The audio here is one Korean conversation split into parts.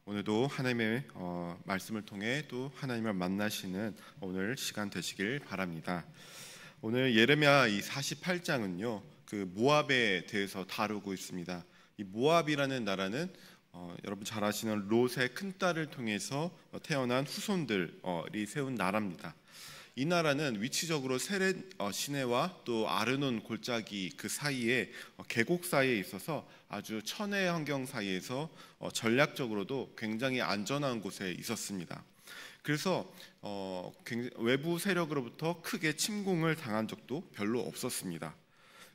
오늘도 하나님의 말씀을 통해 또 하나님을 만나시는 오늘 시간 되시길 바랍니다. 오늘 예레미야 이 48장은요, 그 모압에 대해서 다루고 있습니다. 이 모압이라는 나라는 여러분 잘 아시는 롯의 큰딸을 통해서 태어난 후손들이 세운 나라입니다. 이 나라는 위치적으로 세렛 시내와 또 아르논 골짜기 그 사이에 계곡 사이에 있어서 아주 천혜의 환경 사이에서 전략적으로도 굉장히 안전한 곳에 있었습니다. 그래서 외부 세력으로부터 크게 침공을 당한 적도 별로 없었습니다.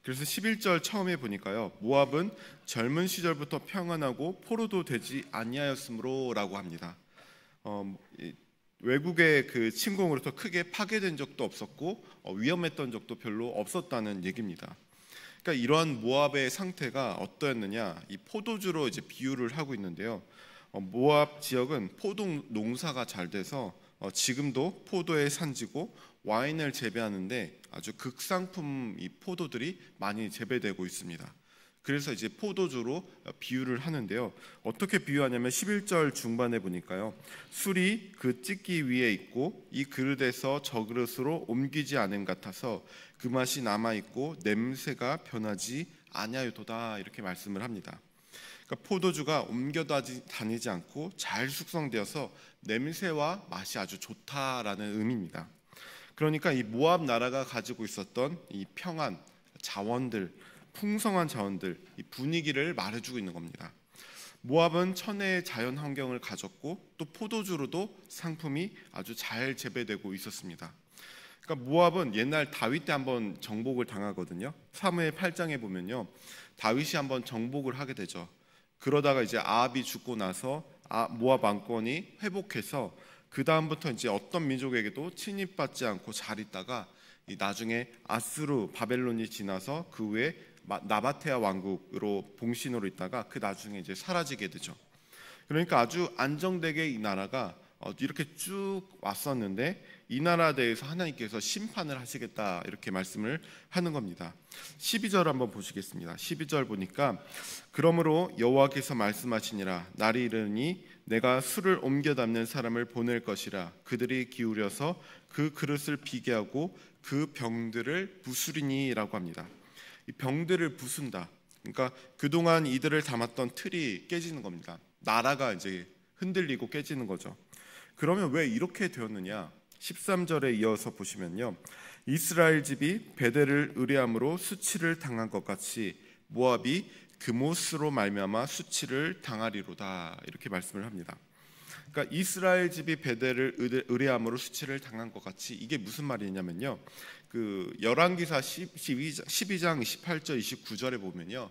그래서 11절 처음에 보니까요, 모압은 젊은 시절부터 평안하고 포로도 되지 아니하였으므로 라고 합니다. 외국의 그 침공으로부터 크게 파괴된 적도 없었고 위험했던 적도 별로 없었다는 얘기입니다. 그러니까 이러한 모압의 상태가 어떠했느냐, 이 포도주로 이제 비유를 하고 있는데요. 모압 지역은 포도 농사가 잘 돼서 지금도 포도의 산지고 와인을 재배하는데 아주 극상품 이 포도들이 많이 재배되고 있습니다. 그래서 이제 포도주로 비유를 하는데요. 어떻게 비유하냐면 11절 중반에 보니까요, 술이 그 찢기 위에 있고 이 그릇에서 저 그릇으로 옮기지 않음 같아서 그 맛이 남아있고 냄새가 변하지 아니하였도다, 이렇게 말씀을 합니다. 그러니까 포도주가 옮겨 다니지 않고 잘 숙성되어서 냄새와 맛이 아주 좋다라는 의미입니다. 그러니까 이 모압 나라가 가지고 있었던 이 평안, 자원들, 풍성한 자원들, 이 분위기를 말해주고 있는 겁니다. 모압은 천혜의 자연 환경을 가졌고 또 포도주로도 상품이 아주 잘 재배되고 있었습니다. 그러니까 모압은 옛날 다윗 때 한번 정복을 당하거든요. 사무엘 8장에 보면요, 다윗이 한번 정복을 하게 되죠. 그러다가 이제 아합이 죽고 나서 모압 왕권이 회복해서 그 다음부터 이제 어떤 민족에게도 침입받지 않고 잘 있다가 나중에 아수르 바벨론이 지나서 그 후에 나바테아 왕국으로 봉신으로 있다가 그 나중에 이제 사라지게 되죠. 그러니까 아주 안정되게 이 나라가 이렇게 쭉 왔었는데 이 나라에 대해서 하나님께서 심판을 하시겠다, 이렇게 말씀을 하는 겁니다. 12절 한번 보시겠습니다. 12절 보니까 그러므로 여호와께서 말씀하시니라, 날이 이르니 내가 술을 옮겨 담는 사람을 보낼 것이라. 그들이 기울여서 그 그릇을 비게 하고 그 병들을 부수리니라고 합니다. 이 병들을 부순다. 그러니까 그동안 이들을 담았던 틀이 깨지는 겁니다. 나라가 이제 흔들리고 깨지는 거죠. 그러면 왜 이렇게 되었느냐? 13절에 이어서 보시면요, 이스라엘 집이 베델을 의뢰함으로 수치를 당한 것 같이 모압이 그모스로 말미암아 수치를 당하리로다, 이렇게 말씀을 합니다. 그러니까 이스라엘 집이 베델을 의뢰함으로 수치를 당한 것 같이, 이게 무슨 말이냐면요, 그 열왕기사 12장 28절 29절에 보면요,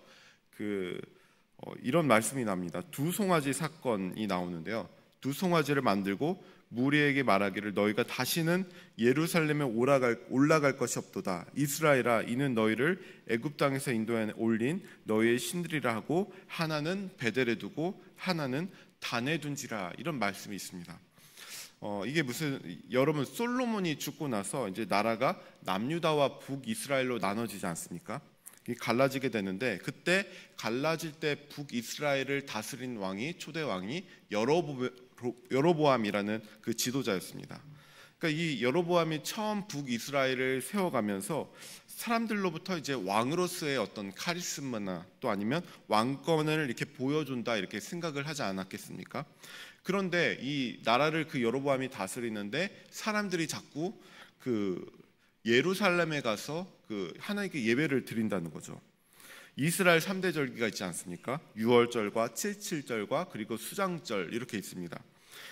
이런 말씀이 납니다. 두 송아지 사건이 나오는데요. 두 송아지를 만들고 무리에게 말하기를 너희가 다시는 예루살렘에 올라갈 것이 없도다. 이스라엘아, 이는 너희를 애굽 땅에서 인도해 올린 너희의 신들이라 하고 하나는 베델에 두고 하나는 단에 둔지라, 이런 말씀이 있습니다. 이게 여러분, 솔로몬이 죽고 나서 이제 나라가 남유다와 북이스라엘로 나눠지지 않습니까? 갈라지게 되는데, 그때 갈라질 때 북이스라엘을 다스린 왕이, 초대 왕이 여로보암이라는 그 지도자였습니다. 그러니까 이 여로보암이 처음 북이스라엘을 세워가면서 사람들로부터 이제 왕으로서의 어떤 카리스마나 또 아니면 왕권을 이렇게 보여준다, 이렇게 생각을 하지 않았겠습니까? 그런데 이 나라를 그 여로보암이 다스리는데 사람들이 자꾸 그 예루살렘에 가서 그 하나님께 예배를 드린다는 거죠. 이스라엘 3대 절기가 있지 않습니까? 유월절과 칠칠절과 그리고 수장절, 이렇게 있습니다.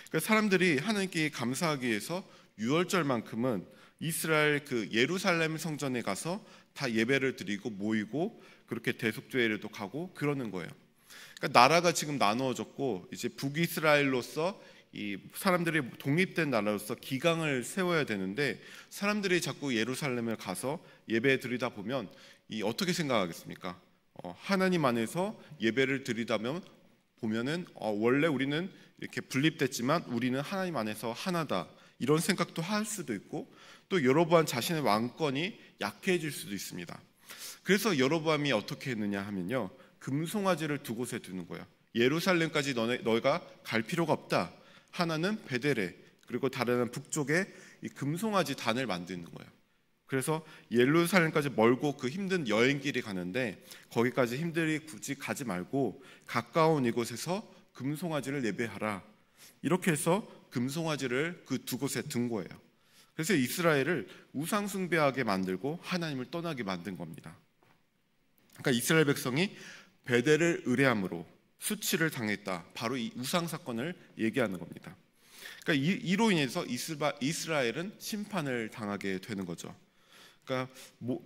그러니까 사람들이 하나님께 감사하기 위해서 유월절만큼은 이스라엘 그 예루살렘 성전에 가서 다 예배를 드리고 모이고 그렇게 대속죄례도 가고 그러는 거예요. 그러니까 나라가 지금 나누어졌고 이제 북이스라엘로서 이 사람들이 독립된 나라로서 기강을 세워야 되는데, 사람들이 자꾸 예루살렘을 가서 예배 드리다 보면 어떻게 생각하겠습니까? 하나님 안에서 예배를 드리다 보면은 원래 우리는 이렇게 분립됐지만 우리는 하나님 안에서 하나다, 이런 생각도 할 수도 있고, 또 여로보암 자신의 왕권이 약해질 수도 있습니다. 그래서 여로보암이 어떻게 했느냐 하면요, 금송아지를 두 곳에 두는 거예요. 예루살렘까지 너희가 갈 필요가 없다. 하나는 베델에, 그리고 다른 북쪽에 이 금송아지 단을 만드는 거예요. 그래서 예루살렘까지 멀고 그 힘든 여행길이 가는데 거기까지 힘들이 굳이 가지 말고 가까운 이곳에서 금송아지를 예배하라. 이렇게 해서 금송아지를 그 두 곳에 둔 거예요. 그래서 이스라엘을 우상 숭배하게 만들고 하나님을 떠나게 만든 겁니다. 그러니까 이스라엘 백성이 베델을 의뢰함으로 수치를 당했다. 바로 이 우상 사건을 얘기하는 겁니다. 그러니까 이로 인해서 이스라엘은 심판을 당하게 되는 거죠. 그러니까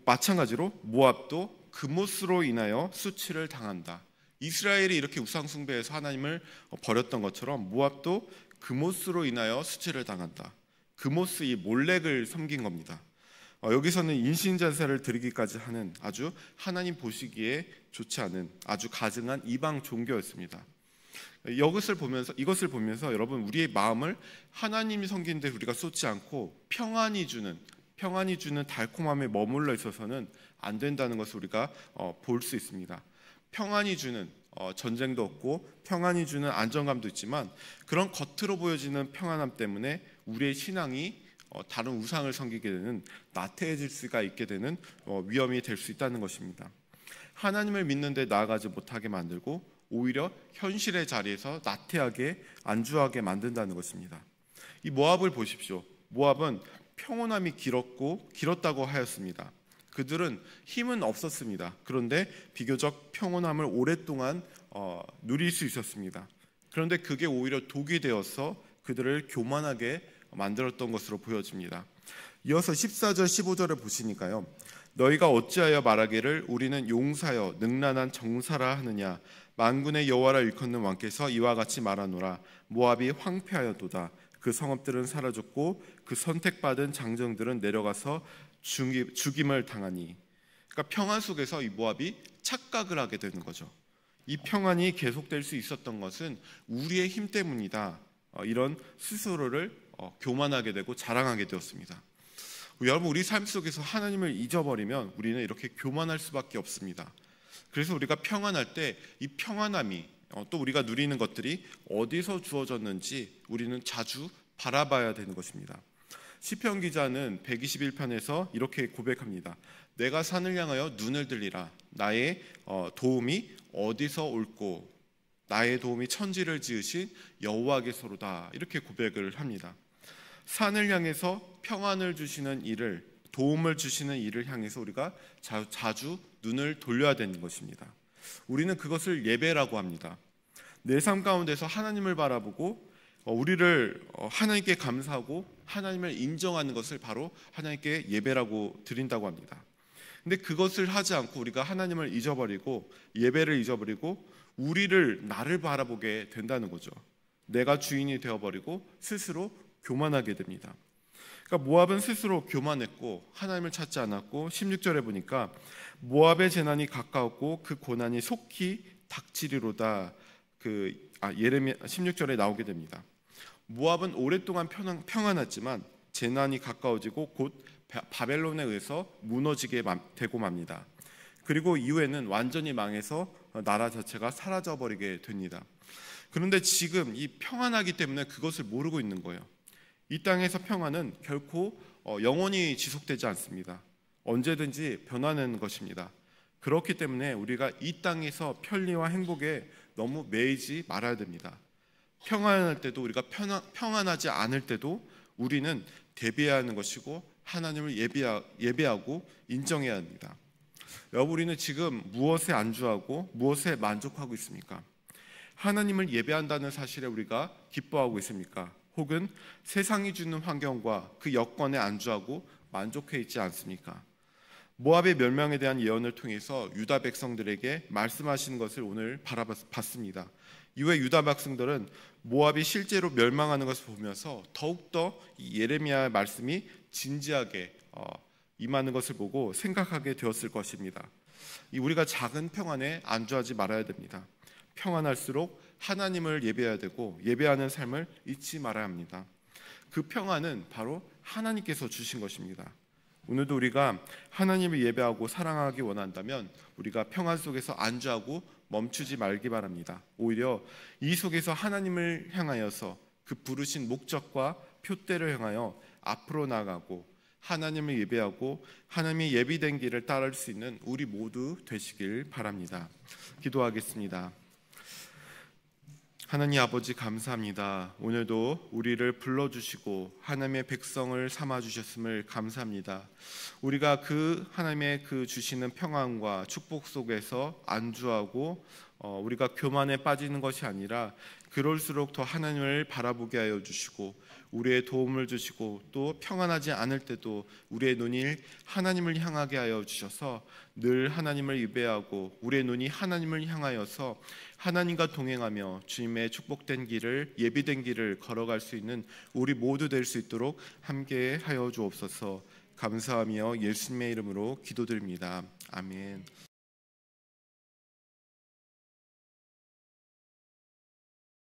마찬가지로 모압도 그못으로 인하여 수치를 당한다. 이스라엘이 이렇게 우상 숭배해서 하나님을 버렸던 것처럼 모압도 그못으로 인하여 수치를 당한다. 그모스 이 몰렉을 섬긴 겁니다. 여기서는 인신잔사를 드리기까지 하는 아주 하나님 보시기에 좋지 않은 아주 가증한 이방 종교였습니다. 이것을 보면서 여러분, 우리의 마음을 하나님이 섬기는데 우리가 쏟지 않고 평안이 주는 달콤함에 머물러 있어서는 안 된다는 것을 우리가 볼 수 있습니다. 평안이 주는 전쟁도 없고 평안이 주는 안정감도 있지만 그런 겉으로 보여지는 평안함 때문에 우리의 신앙이 다른 우상을 섬기게 되는 나태해질 수가 있게 되는 위험이 될 수 있다는 것입니다. 하나님을 믿는데 나아가지 못하게 만들고 오히려 현실의 자리에서 나태하게 안주하게 만든다는 것입니다. 이 모압을 보십시오. 모압은 평온함이 길었다고 하였습니다. 그들은 힘은 없었습니다. 그런데 비교적 평온함을 오랫동안 누릴 수 있었습니다. 그런데 그게 오히려 독이 되어서 그들을 교만하게 만들었던 것으로 보여집니다. 이어서 14절 15절을 보시니까요. 너희가 어찌하여 말하기를 우리는 용사여 능란한 정사라 하느냐. 만군의 여호와라 일컫는 왕께서 이와 같이 말하노라. 모압이 황폐하였도다. 그 성읍들은 사라졌고 그 선택받은 장정들은 내려가서 죽임을 당하니. 그러니까 평안 속에서 이 모압이 착각을 하게 되는 거죠. 이 평안이 계속될 수 있었던 것은 우리의 힘 때문이다. 이런 스스로를 교만하게 되고 자랑하게 되었습니다. 여러분, 우리 삶 속에서 하나님을 잊어버리면 우리는 이렇게 교만할 수밖에 없습니다. 그래서 우리가 평안할 때 이 평안함이 또 우리가 누리는 것들이 어디서 주어졌는지 우리는 자주 바라봐야 되는 것입니다. 시편 기자는 121편에서 이렇게 고백합니다. 내가 산을 향하여 눈을 들리라. 나의 도움이 어디서 올꼬. 나의 도움이 천지를 지으신 여호와께서로다. 이렇게 고백을 합니다. 산을 향해서 평안을 주시는 이를, 도움을 주시는 이를 향해서 우리가 자주 눈을 돌려야 되는 것입니다. 우리는 그것을 예배라고 합니다. 내 삶 가운데서 하나님을 바라보고 우리를 하나님께 감사하고 하나님을 인정하는 것을 바로 하나님께 예배라고 드린다고 합니다. 근데 그것을 하지 않고 우리가 하나님을 잊어버리고 예배를 잊어버리고 나를 바라보게 된다는 거죠. 내가 주인이 되어버리고 스스로 교만하게 됩니다. 그러니까 모압은 스스로 교만했고 하나님을 찾지 않았고 16절에 보니까 모압의 재난이 가까웠고 그 고난이 속히 닥치리로다. 예레미야 16절에 나오게 됩니다. 모압은 오랫동안 평안했지만 재난이 가까워지고 곧 바벨론에 의해서 무너지게 되고 맙니다. 그리고 이후에는 완전히 망해서 나라 자체가 사라져버리게 됩니다. 그런데 지금 이 평안하기 때문에 그것을 모르고 있는 거예요. 이 땅에서 평안은 결코 영원히 지속되지 않습니다. 언제든지 변하는 것입니다. 그렇기 때문에 우리가 이 땅에서 편리와 행복에 너무 매이지 말아야 됩니다. 평안할 때도 우리가 평안하지 않을 때도 우리는 대비해야 하는 것이고 하나님을 예배하고 인정해야 합니다. 여러분, 우리는 지금 무엇에 안주하고 무엇에 만족하고 있습니까? 하나님을 예배한다는 사실에 우리가 기뻐하고 있습니까? 혹은 세상이 주는 환경과 그 여건에 안주하고 만족해 있지 않습니까? 모압의 멸망에 대한 예언을 통해서 유다 백성들에게 말씀하시는 것을 오늘 바라봤습니다. 이후에 유다 백성들은 모압이 실제로 멸망하는 것을 보면서 더욱더 이 예레미야의 말씀이 진지하게 임하는 것을 보고 생각하게 되었을 것입니다. 우리가 작은 평안에 안주하지 말아야 됩니다. 평안할수록 하나님을 예배해야 되고 예배하는 삶을 잊지 말아야 합니다. 그 평안은 바로 하나님께서 주신 것입니다. 오늘도 우리가 하나님을 예배하고 사랑하기 원한다면 우리가 평안 속에서 안주하고 멈추지 말기 바랍니다. 오히려 이 속에서 하나님을 향하여서 그 부르신 목적과 표대를 향하여 앞으로 나아가고 하나님을 예배하고 하나님의 예비된 길을 따를 수 있는 우리 모두 되시길 바랍니다. 기도하겠습니다. 하나님 아버지 감사합니다. 오늘도 우리를 불러주시고 하나님의 백성을 삼아주셨음을 감사합니다. 우리가 그 하나님의 그 주시는 평안과 축복 속에서 안주하고 우리가 교만에 빠지는 것이 아니라 그럴수록 더 하나님을 바라보게 하여 주시고 우리의 도움을 주시고 또 평안하지 않을 때도 우리의 눈이 하나님을 향하게 하여 주셔서 늘 하나님을 예배하고 우리의 눈이 하나님을 향하여서 하나님과 동행하며 주님의 축복된 길을 예비된 길을 걸어갈 수 있는 우리 모두 될 수 있도록 함께 하여 주옵소서. 감사하며 예수님의 이름으로 기도드립니다. 아멘.